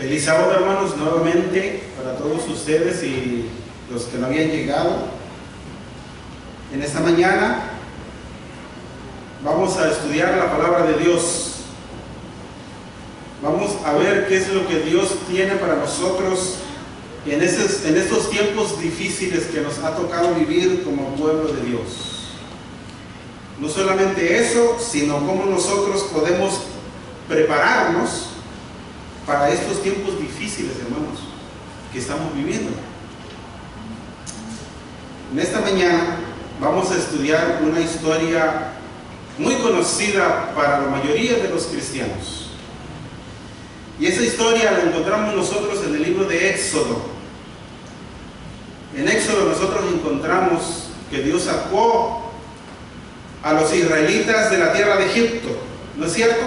Feliz sábado, hermanos, nuevamente para todos ustedes y los que no habían llegado. En esta mañana vamos a estudiar la palabra de Dios. Vamos a ver qué es lo que Dios tiene para nosotros en estos tiempos difíciles que nos ha tocado vivir como pueblo de Dios. No solamente eso, sino cómo nosotros podemos prepararnos para estos tiempos difíciles, hermanos, que estamos viviendo. En esta mañana vamos a estudiar una historia muy conocida para la mayoría de los cristianos. Y esa historia la encontramos nosotros en el libro de Éxodo. En Éxodo nosotros encontramos que Dios sacó a los israelitas de la tierra de Egipto, ¿no es cierto?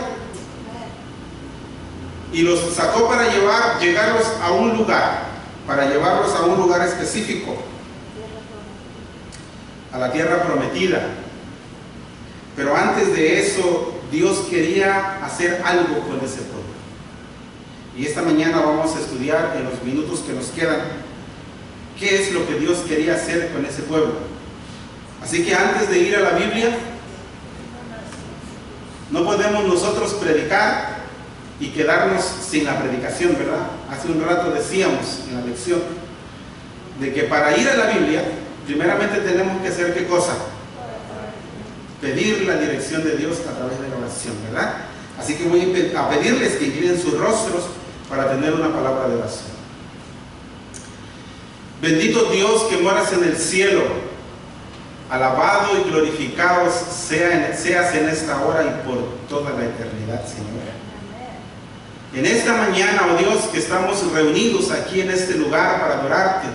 Y los sacó para llevarlos a un lugar específico, a la tierra prometida. Pero antes de eso, Dios quería hacer algo con ese pueblo. Y esta mañana vamos a estudiar en los minutos que nos quedan qué es lo que Dios quería hacer con ese pueblo. Así que antes de ir a la Biblia, no podemos nosotros predicar y quedarnos sin la predicación, ¿verdad? Hace un rato decíamos en la lección de que para ir a la Biblia, primeramente tenemos que hacer ¿qué cosa? Pedir la dirección de Dios a través de la oración, ¿verdad? Así que voy a pedirles que inclinen sus rostros para tener una palabra de oración. Bendito Dios que moras en el cielo, alabado y glorificado seas en esta hora y por toda la eternidad, Señor. En esta mañana, oh Dios, que estamos reunidos aquí en este lugar para adorarte,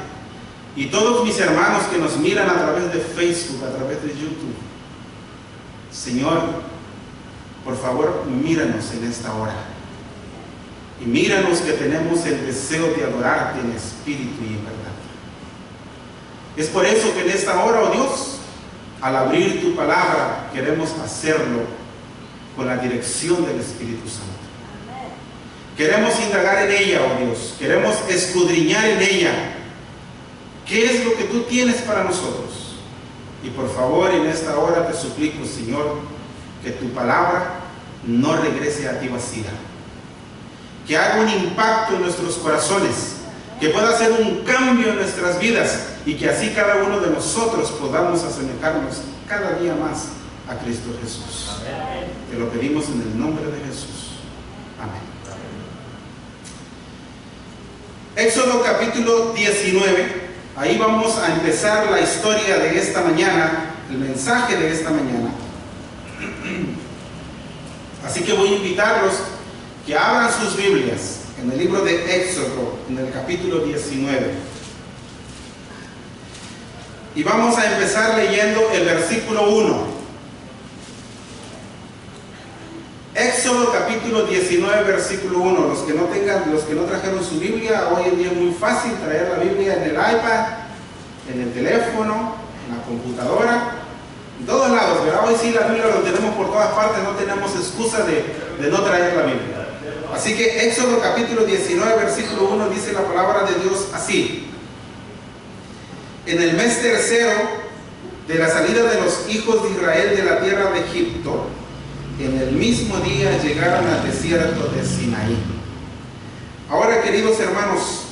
y todos mis hermanos que nos miran a través de Facebook, a través de YouTube, Señor, por favor, míranos en esta hora. Y míranos que tenemos el deseo de adorarte en espíritu y en verdad. Es por eso que en esta hora, oh Dios, al abrir tu palabra, queremos hacerlo con la dirección del Espíritu Santo. Queremos indagar en ella, oh Dios. Queremos escudriñar en ella. ¿Qué es lo que tú tienes para nosotros? Y por favor, en esta hora te suplico, Señor, que tu palabra no regrese a ti vacía. Que haga un impacto en nuestros corazones. Que pueda hacer un cambio en nuestras vidas. Y que así cada uno de nosotros podamos asemejarnos cada día más a Cristo Jesús. Amén. Te lo pedimos en el nombre de Jesús. Amén. Éxodo capítulo 19. Ahí vamos a empezar la historia de esta mañana, el mensaje de esta mañana. Así que voy a invitarlos que abran sus Biblias en el libro de Éxodo, en el capítulo 19. Y vamos a empezar leyendo el versículo 1. Éxodo capítulo 19, versículo 1. Los que no trajeron su Biblia, hoy en día es muy fácil traer la Biblia en el iPad, en el teléfono, en la computadora, en todos lados, ¿verdad? Hoy sí la Biblia lo tenemos por todas partes, no tenemos excusa de no traer la Biblia. Así que Éxodo capítulo 19, versículo 1 dice la palabra de Dios así: en el mes tercero de la salida de los hijos de Israel de la tierra de Egipto, en el mismo día llegaron al desierto de Sinaí. Ahora, queridos hermanos,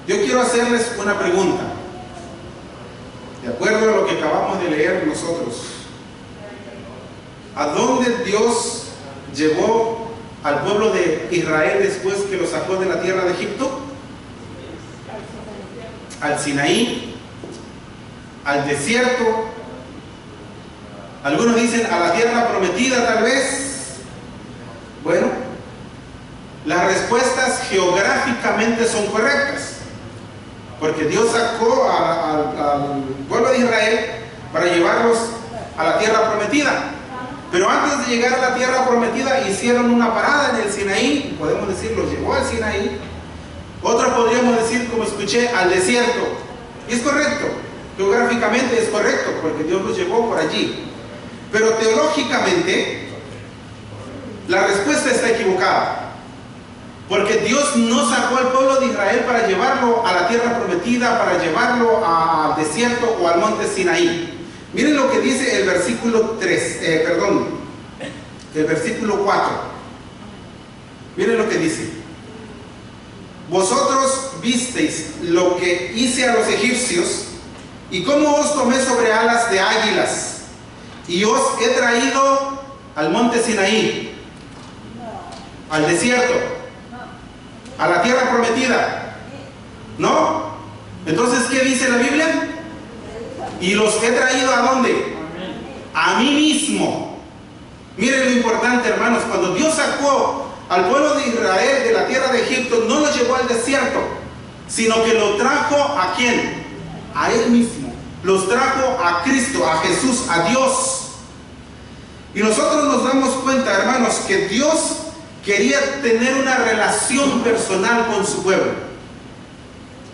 yo quiero hacerles una pregunta. De acuerdo a lo que acabamos de leer nosotros, ¿a dónde Dios llevó al pueblo de Israel después que lo sacó de la tierra de Egipto? Al Sinaí, al desierto. Algunos dicen a la tierra prometida, tal vez. Bueno, las respuestas geográficamente son correctas, porque Dios sacó al pueblo de Israel para llevarlos a la tierra prometida. Pero antes de llegar a la tierra prometida hicieron una parada en el Sinaí. Podemos decir, los llevó al Sinaí. Otros podríamos decir, como escuché, al desierto. Y es correcto, geográficamente es correcto, porque Dios los llevó por allí. Pero teológicamente, la respuesta está equivocada. Porque Dios no sacó al pueblo de Israel para llevarlo a la tierra prometida, para llevarlo al desierto o al monte Sinaí. Miren lo que dice el versículo 4. Miren lo que dice. Vosotros visteis lo que hice a los egipcios y cómo os tomé sobre alas de águilas y os he traído al monte Sinaí, al desierto, a la tierra prometida. ¿No? Entonces, ¿qué dice la Biblia? Y los he traído ¿a dónde? A mí mismo. Miren lo importante, hermanos. Cuando Dios sacó al pueblo de Israel de la tierra de Egipto, no lo llevó al desierto, sino que lo trajo ¿a quién? A Él mismo. Los trajo a Cristo, a Jesús, a Dios. Y nosotros nos damos cuenta, hermanos, que Dios quería tener una relación personal con su pueblo.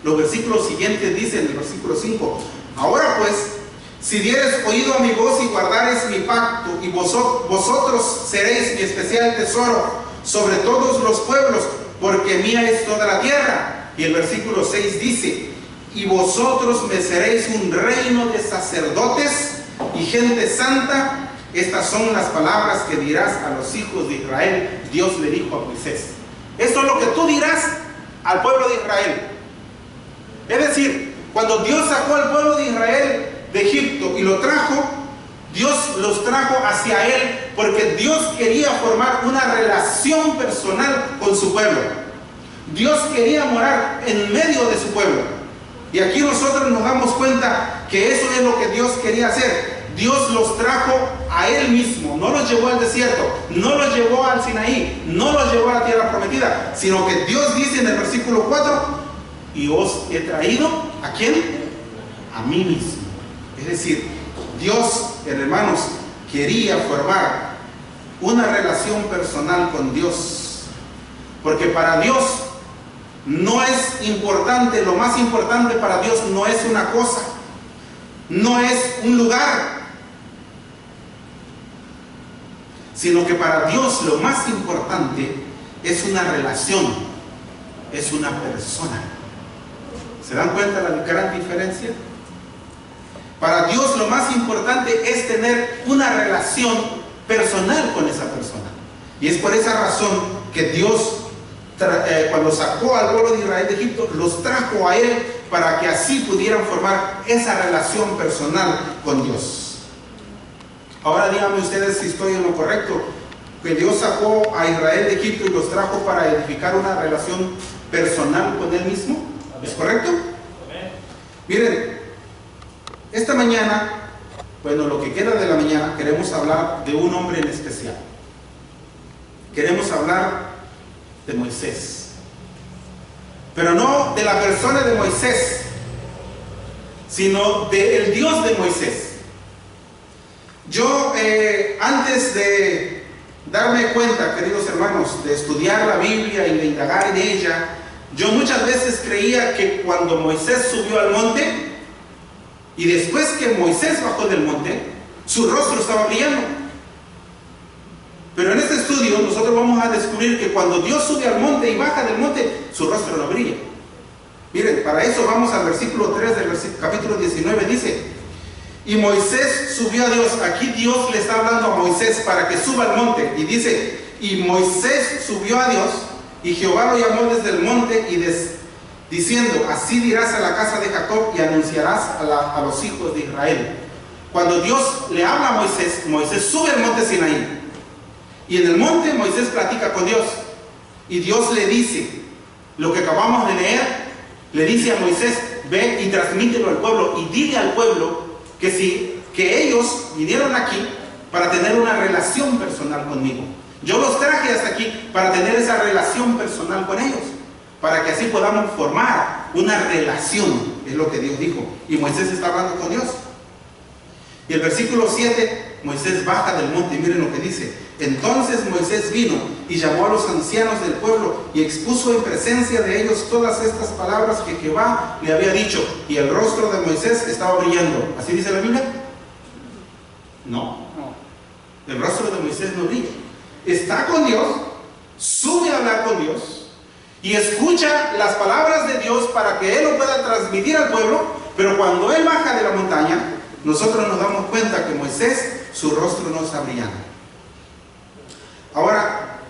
Los versículos siguientes dicen, en el versículo 5, ahora pues, si dieres oído a mi voz y guardares mi pacto, y vosotros seréis mi especial tesoro sobre todos los pueblos, porque mía es toda la tierra. Y el versículo 6 dice, y vosotros me seréis un reino de sacerdotes y gente santa. Estas son las palabras que dirás a los hijos de Israel. Dios le dijo a Moisés. Esto es lo que tú dirás al pueblo de Israel. Es decir, cuando Dios sacó al pueblo de Israel de Egipto y lo trajo, Dios los trajo hacia Él porque Dios quería formar una relación personal con su pueblo. Dios quería morar en medio de su pueblo. Y aquí nosotros nos damos cuenta que eso es lo que Dios quería hacer. Dios los trajo a Él mismo, no los llevó al desierto, no los llevó al Sinaí, no los llevó a la tierra prometida, sino que Dios dice en el versículo 4, y os he traído, ¿a quién? A mí mismo. Es decir, Dios, hermanos, quería formar una relación personal con Dios, porque para Dios no es importante, lo más importante para Dios no es una cosa, no es un lugar, sino que para Dios lo más importante es una relación, es una persona. ¿Se dan cuenta la gran diferencia? Para Dios lo más importante es tener una relación personal con esa persona. Y es por esa razón que Dios, cuando sacó al pueblo de Israel de Egipto, los trajo a Él para que así pudieran formar esa relación personal con Dios. Ahora díganme ustedes si estoy en lo correcto, que Dios sacó a Israel de Egipto y los trajo para edificar una relación personal con Él mismo. ¿Es correcto? Miren, esta mañana, bueno, lo que queda de la mañana, queremos hablar de un hombre en especial. Queremos hablar de Moisés. Pero no de la persona de Moisés, sino del Dios de Moisés. Yo, antes de darme cuenta, queridos hermanos, de estudiar la Biblia y de indagar en ella, yo muchas veces creía que cuando Moisés subió al monte, y después que Moisés bajó del monte, su rostro estaba brillando. Pero en este estudio nosotros vamos a descubrir que cuando Dios sube al monte y baja del monte, su rostro no brilla. Miren, para eso vamos al versículo 3 del capítulo 19, dice, y Moisés subió a Dios. Aquí Dios le está hablando a Moisés para que suba al monte. Y dice, y Moisés subió a Dios, y Jehová lo llamó desde el monte, y diciendo, así dirás a la casa de Jacob, y anunciarás a los hijos de Israel. Cuando Dios le habla a Moisés, Moisés sube al monte Sinaí. Y en el monte Moisés platica con Dios. Y Dios le dice, lo que acabamos de leer, le dice a Moisés, ve y transmítelo al pueblo, y dile al pueblo que ellos vinieron aquí para tener una relación personal conmigo. Yo los traje hasta aquí para tener esa relación personal con ellos, para que así podamos formar una relación, es lo que Dios dijo. Y Moisés está hablando con Dios. Y el versículo 7, Moisés baja del monte y miren lo que dice. Entonces Moisés vino y llamó a los ancianos del pueblo y expuso en presencia de ellos todas estas palabras que Jehová le había dicho. Y el rostro de Moisés estaba brillando. ¿Así dice la Biblia? No. El rostro de Moisés no brilla. Está con Dios, sube a hablar con Dios, y escucha las palabras de Dios para que Él lo pueda transmitir al pueblo, pero cuando Él baja de la montaña, nosotros nos damos cuenta que Moisés, su rostro no está brillando. Ahora,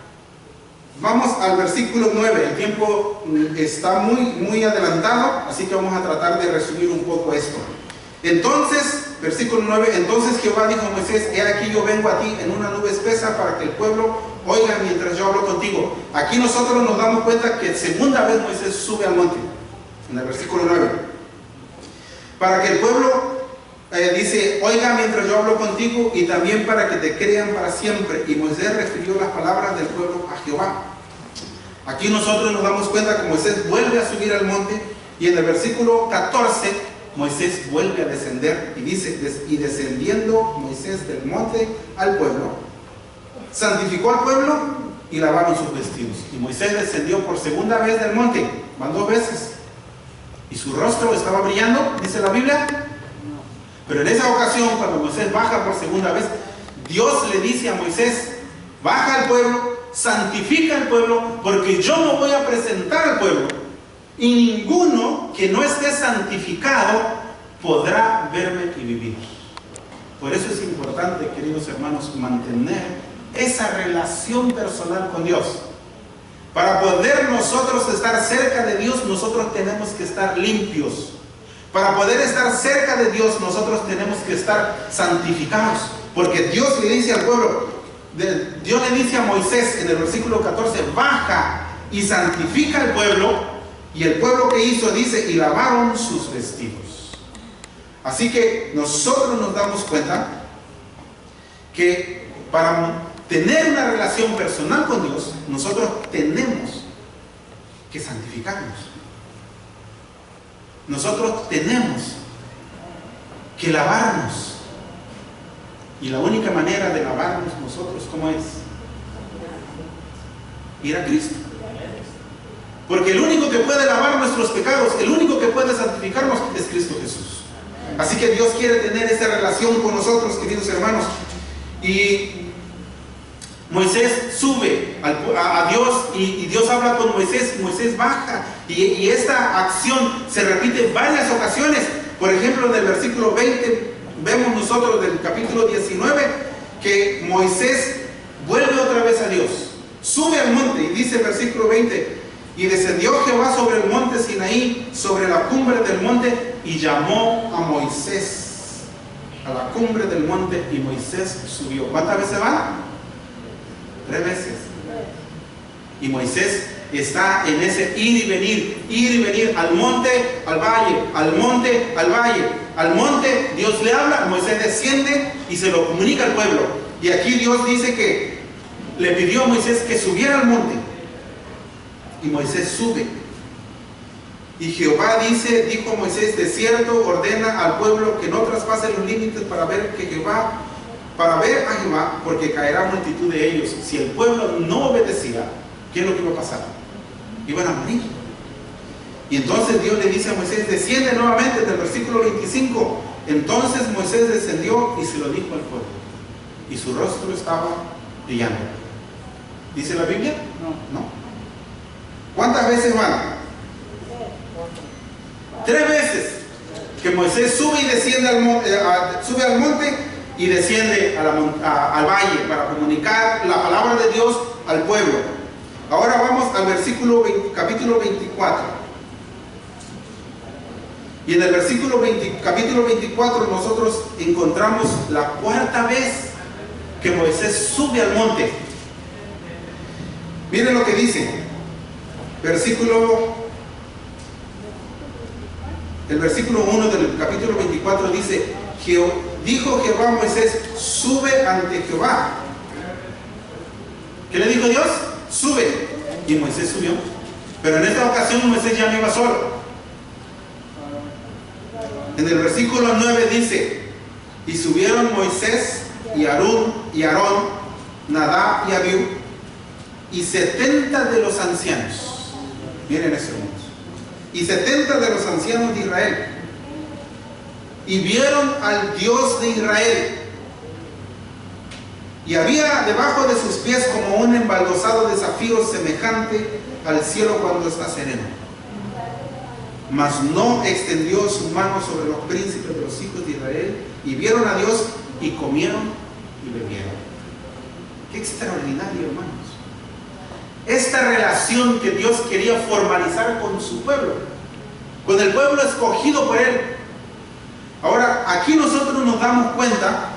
vamos al versículo 9. El tiempo está muy adelantado, así que vamos a tratar de resumir un poco esto. Entonces, versículo 9, entonces Jehová dijo a Moisés, he aquí yo vengo a ti en una nube espesa para que el pueblo oiga mientras yo hablo contigo. Aquí nosotros nos damos cuenta que segunda vez Moisés sube al monte, en el versículo 9. Para que el pueblo, dice, oiga mientras yo hablo contigo, y también para que te crean para siempre. Y Moisés refirió las palabras del pueblo a Jehová. Aquí nosotros nos damos cuenta que Moisés vuelve a subir al monte, y en el versículo 14, Moisés vuelve a descender, y dice, y descendiendo Moisés del monte al pueblo, santificó al pueblo y lavaron sus vestidos. Y Moisés descendió por segunda vez del monte, van 2 veces, y su rostro estaba brillando, dice la Biblia. Pero en esa ocasión, cuando Moisés baja por segunda vez, Dios le dice a Moisés, baja al pueblo, santifica al pueblo, porque yo me voy a presentar al pueblo, y ninguno que no esté santificado podrá verme y vivir. Por eso es importante, queridos hermanos, mantener esa relación personal con Dios. Para poder nosotros estar cerca de Dios, nosotros tenemos que estar limpios. Para poder estar cerca de Dios, nosotros tenemos que estar santificados. Porque Dios le dice al pueblo, Dios le dice a Moisés en el versículo 14, baja y santifica al pueblo. Y el pueblo que hizo, dice, y lavaron sus vestidos. Así que nosotros nos damos cuenta que para tener una relación personal con Dios, nosotros tenemos que santificarnos. Nosotros tenemos que lavarnos. Y la única manera de lavarnos nosotros, ¿cómo es? Ir a Cristo. Porque el único que puede lavar nuestros pecados, el único que puede santificarnos es Cristo Jesús. Así que Dios quiere tener esa relación con nosotros, queridos hermanos. Y Moisés sube a Dios y Dios habla con Moisés. Moisés baja y esta acción se repite varias ocasiones. Por ejemplo, en el versículo 20 vemos nosotros del capítulo 19 que Moisés vuelve otra vez a Dios. Sube al monte y dice el versículo 20, y descendió Jehová sobre el monte Sinaí, sobre la cumbre del monte, y llamó a Moisés a la cumbre del monte, y Moisés subió. ¿Cuántas veces va? 3 veces. Y Moisés está en ese ir y venir, al monte, al valle, al monte, al valle. Al monte Dios le habla, Moisés desciende y se lo comunica al pueblo. Y aquí Dios dice que le pidió a Moisés que subiera al monte. Y Moisés sube. Y Jehová dijo a Moisés, de cierto ordena al pueblo que no traspase los límites para ver a Jehová, porque caerá multitud de ellos. Si el pueblo no obedecía, ¿qué es lo que iba a pasar? Iban a morir. Y entonces Dios le dice a Moisés, desciende nuevamente, del versículo 25. Entonces Moisés descendió y se lo dijo al pueblo, y su rostro estaba brillando. ¿Dice la Biblia? No. ¿Cuántas veces van? 3 veces que Moisés sube y desciende sube al monte y desciende al valle para comunicar la palabra de Dios al pueblo. Ahora vamos al capítulo 24. Y en el capítulo 24 nosotros encontramos la 4ª vez que Moisés sube al monte. Miren lo que dice. El versículo 1 del capítulo 24 dice, dijo Jehová a Moisés, sube ante Jehová. ¿Qué le dijo Dios? Sube. Y Moisés subió. Pero en esta ocasión Moisés ya no iba solo. En el versículo 9 dice, y subieron Moisés y Aarón, Nadab y Abiú, y 70 de los ancianos. Miren eso, hermanos. Y 70 de los ancianos de Israel. Y vieron al Dios de Israel. Y había debajo de sus pies como un embaldosado de zafiros semejante al cielo cuando está sereno. Mas no extendió su mano sobre los príncipes de los hijos de Israel, y vieron a Dios y comieron y bebieron. Qué extraordinario, hermanos. Esta relación que Dios quería formalizar con su pueblo, con el pueblo escogido por Él. Ahora, aquí nosotros nos damos cuenta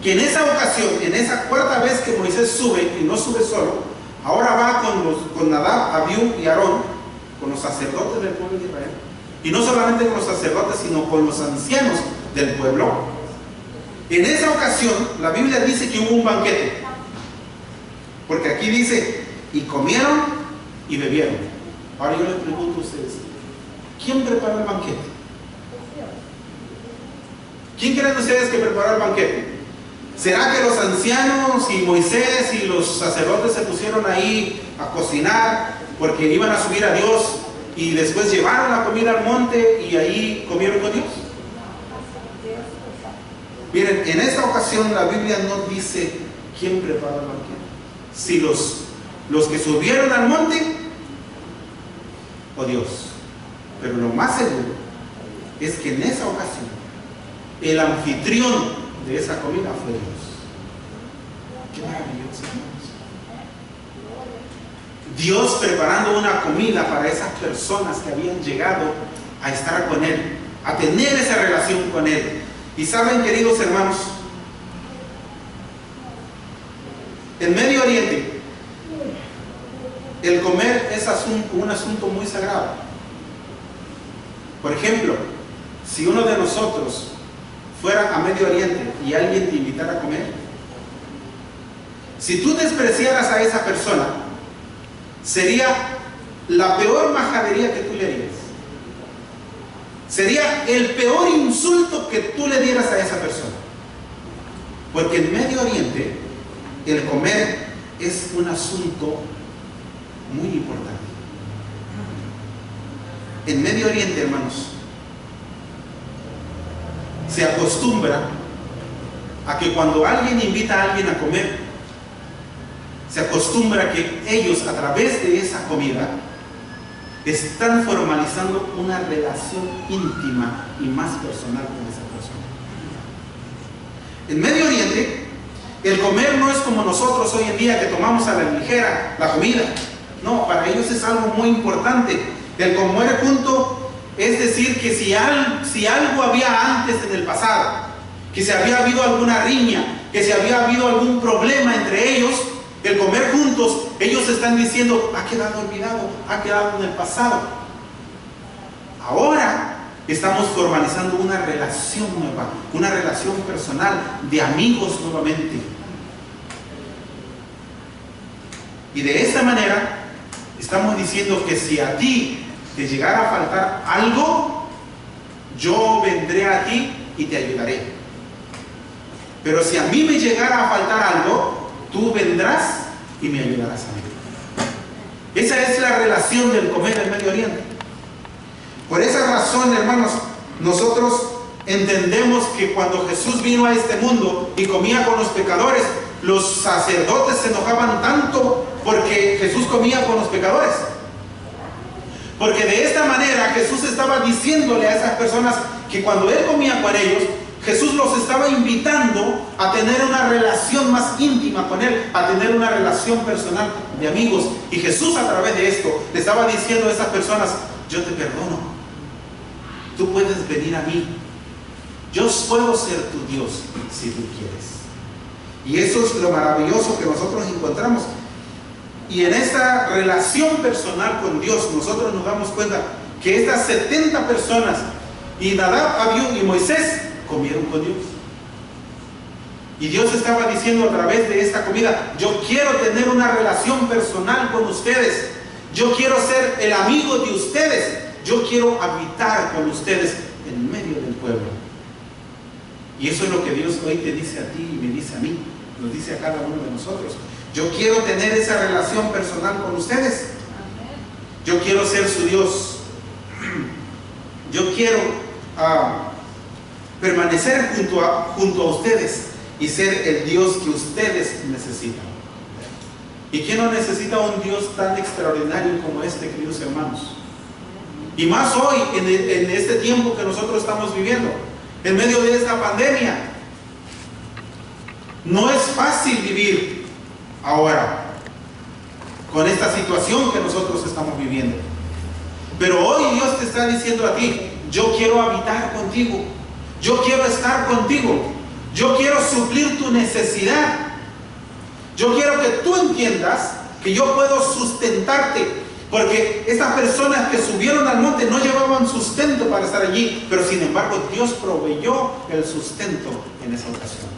que en esa ocasión, en esa cuarta vez que Moisés sube, y no sube solo, ahora va con Nadab, Abiú y Aarón, con los sacerdotes del pueblo de Israel. Y no solamente con los sacerdotes, sino con los ancianos del pueblo. En esa ocasión, la Biblia dice que hubo un banquete. Porque aquí dice, y comieron y bebieron. Ahora yo les pregunto a ustedes, ¿quién preparó el banquete? ¿Quién creen ustedes que preparó el banquete? ¿Será que los ancianos y Moisés y los sacerdotes se pusieron ahí a cocinar porque iban a subir a Dios y después llevaron la comida al monte y ahí comieron con Dios? Miren, en esta ocasión la Biblia no dice quién preparó el banquete. Si los que subieron al monte o Dios. Pero lo más seguro es que en esa ocasión el anfitrión de esa comida fue Dios. Qué maravilloso, hermanos. Dios preparando una comida para esas personas que habían llegado a estar con Él, a tener esa relación con Él. Y saben, queridos hermanos, en Medio Oriente el comer es un asunto muy sagrado. Por ejemplo, si uno de nosotros fuera a Medio Oriente y alguien te invitara a comer, si tú despreciaras a esa persona, sería la peor majadería que tú le harías. Sería el peor insulto que tú le dieras a esa persona. Porque en Medio Oriente el comer es un asunto muy importante. En Medio Oriente, hermanos, se acostumbra a que cuando alguien invita a alguien a comer, se acostumbra que ellos, a través de esa comida, están formalizando una relación íntima y más personal con esa persona. En Medio Oriente, el comer no es como nosotros hoy en día, que tomamos a la ligera la comida. No, para ellos es algo muy importante. El comer junto es decir que si algo había antes en el pasado, que si había habido alguna riña, que si había habido algún problema entre ellos, el comer juntos, ellos están diciendo, ha quedado olvidado, ha quedado en el pasado. Ahora estamos formalizando una relación nueva, una relación personal de amigos nuevamente. Y de esta manera estamos diciendo que si a ti te llegara a faltar algo, yo vendré a ti y te ayudaré. Pero si a mí me llegara a faltar algo, tú vendrás y me ayudarás a mí. Esa es la relación del comer en Medio Oriente. Por esa razón, hermanos, nosotros entendemos que cuando Jesús vino a este mundo y comía con los pecadores, los sacerdotes se enojaban tanto porque Jesús comía con los pecadores. Porque de esta manera Jesús estaba diciéndole a esas personas que cuando Él comía con ellos, Jesús los estaba invitando a tener una relación más íntima con Él, a tener una relación personal de amigos. Y Jesús, a través de esto, le estaba diciendo a esas personas, yo te perdono, tú puedes venir a mí, yo puedo ser tu Dios si tú quieres. Y eso es lo maravilloso que nosotros encontramos. Y en esta relación personal con Dios, nosotros nos damos cuenta que estas 70 personas, y Nadab, Abiú y Moisés, comieron con Dios. Y Dios estaba diciendo a través de esta comida, yo quiero tener una relación personal con ustedes, yo quiero ser el amigo de ustedes, yo quiero habitar con ustedes en medio del pueblo. Y eso es lo que Dios hoy te dice a ti y me dice a mí, nos dice a cada uno de nosotros. Yo quiero tener esa relación personal con ustedes. Yo quiero ser su Dios. Yo quiero permanecer junto a ustedes y ser el Dios que ustedes necesitan. ¿Y quién no necesita un Dios tan extraordinario como este, queridos hermanos? Y más hoy, en este tiempo que nosotros estamos viviendo, en medio de esta pandemia. No es fácil vivir ahora con esta situación que nosotros estamos viviendo. Pero hoy Dios te está diciendo a ti: yo quiero habitar contigo, yo quiero estar contigo, yo quiero suplir tu necesidad, yo quiero que tú entiendas que yo puedo sustentarte. Porque estas personas que subieron al monte no llevaban sustento para estar allí, pero sin embargo Dios proveyó el sustento en esa ocasión.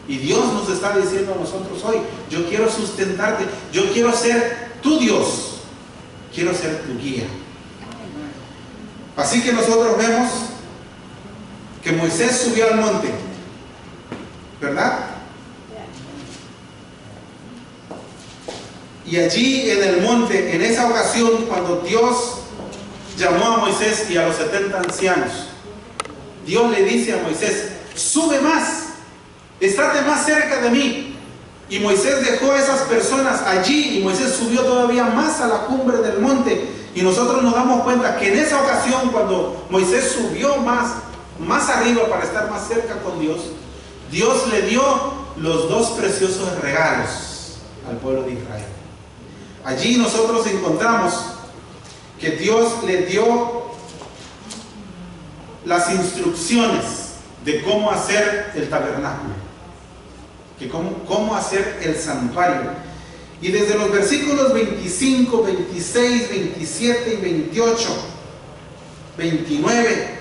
Y Dios nos está diciendo a nosotros hoy: yo quiero sustentarte, yo quiero ser tu Dios, quiero ser tu guía. Así que nosotros vemos que Moisés subió al monte, ¿verdad? Y allí en el monte, en esa ocasión, cuando Dios llamó a Moisés y a los 70 ancianos, Dios le dice a Moisés: sube más, estate más cerca de mí. Y Moisés dejó a esas personas allí y Moisés subió todavía más a la cumbre del monte. Y nosotros nos damos cuenta que en esa ocasión, cuando Moisés subió más arriba para estar más cerca con Dios, Dios le dio los dos preciosos regalos al pueblo de Israel. Allí nosotros encontramos que Dios le dio las instrucciones de cómo hacer el tabernáculo, que cómo hacer el santuario. Y desde los versículos 25, 26, 27 y 28, 29,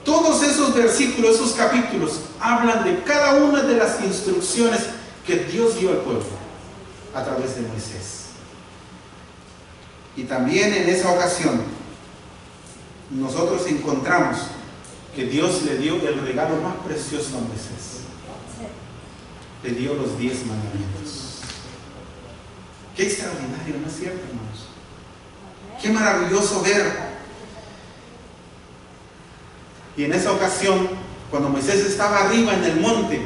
todos esos versículos, esos capítulos, hablan de cada una de las instrucciones que Dios dio al pueblo a través de Moisés. Y también en esa ocasión nosotros encontramos que Dios le dio el regalo más precioso a Moisés. Le dio los 10 mandamientos. Qué extraordinario, ¿no es cierto, hermanos? Qué maravilloso ver. Y en esa ocasión, cuando Moisés estaba arriba en el monte,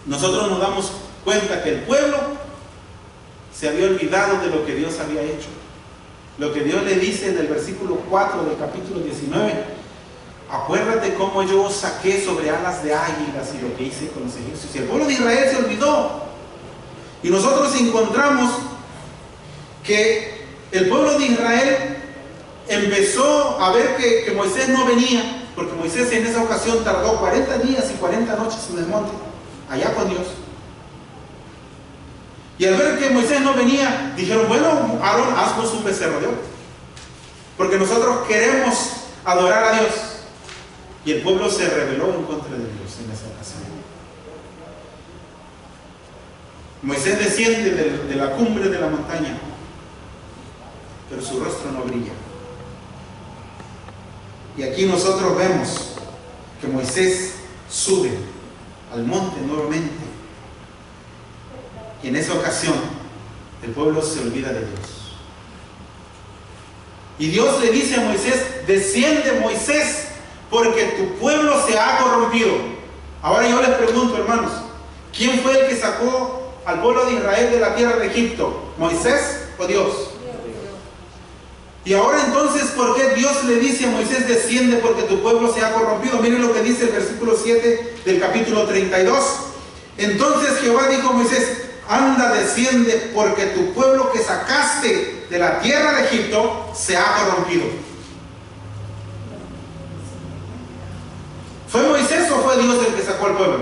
nosotros nos damos cuenta que el pueblo se había olvidado de lo que Dios había hecho. Lo que Dios le dice en el versículo 4 del capítulo 19: acuérdate cómo yo os saqué sobre alas de águilas y lo que hice con los egipcios. Y el pueblo de Israel se olvidó. Y nosotros encontramos que el pueblo de Israel empezó a ver que Moisés no venía, porque Moisés en esa ocasión tardó 40 días y 40 noches en el monte, allá con Dios. Y al ver que Moisés no venía, dijeron: bueno, Aarón, haznos un becerro de oro, porque nosotros queremos adorar a Dios. Y el pueblo se rebeló en contra de Dios en esa ocasión. Moisés desciende de la cumbre de la montaña, pero su rostro no brilla. Y aquí nosotros vemos que Moisés sube al monte nuevamente. Y en esa ocasión el pueblo se olvida de Dios. Y Dios le dice a Moisés: desciende, Moisés, porque tu pueblo se ha corrompido. Ahora yo les pregunto, hermanos, ¿quién fue el que sacó al pueblo de Israel de la tierra de Egipto? ¿Moisés o Dios? Y ahora entonces, ¿por qué Dios le dice a Moisés: desciende porque tu pueblo se ha corrompido? Miren lo que dice el versículo 7 del capítulo 32. Entonces Jehová dijo a Moisés: anda, desciende, porque tu pueblo que sacaste de la tierra de Egipto se ha corrompido. ¿Fue Moisés o fue Dios el que sacó al pueblo?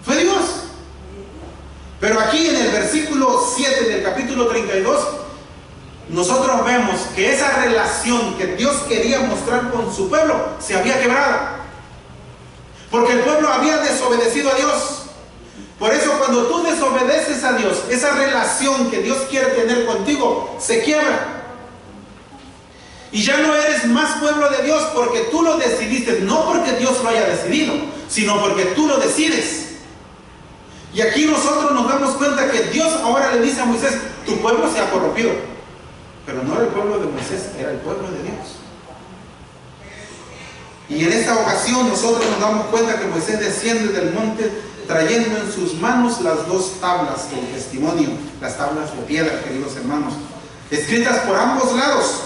Fue Dios. Pero aquí en el versículo 7 del capítulo 32, nosotros vemos que esa relación que Dios quería mostrar con su pueblo se había quebrado. Porque el pueblo había desobedecido a Dios. Por eso cuando tú desobedeces a Dios, esa relación que Dios quiere tener contigo se quiebra. Y ya no eres más pueblo de Dios porque tú lo decidiste, no porque Dios lo haya decidido, sino porque tú lo decides. Y aquí nosotros nos damos cuenta que Dios ahora le dice a Moisés: tu pueblo se ha corrompido. Pero no era el pueblo de Moisés, era el pueblo de Dios. Y en esta ocasión nosotros nos damos cuenta que Moisés desciende del monte trayendo en sus manos las dos tablas del testimonio, las tablas de piedra, queridos hermanos, escritas por ambos lados.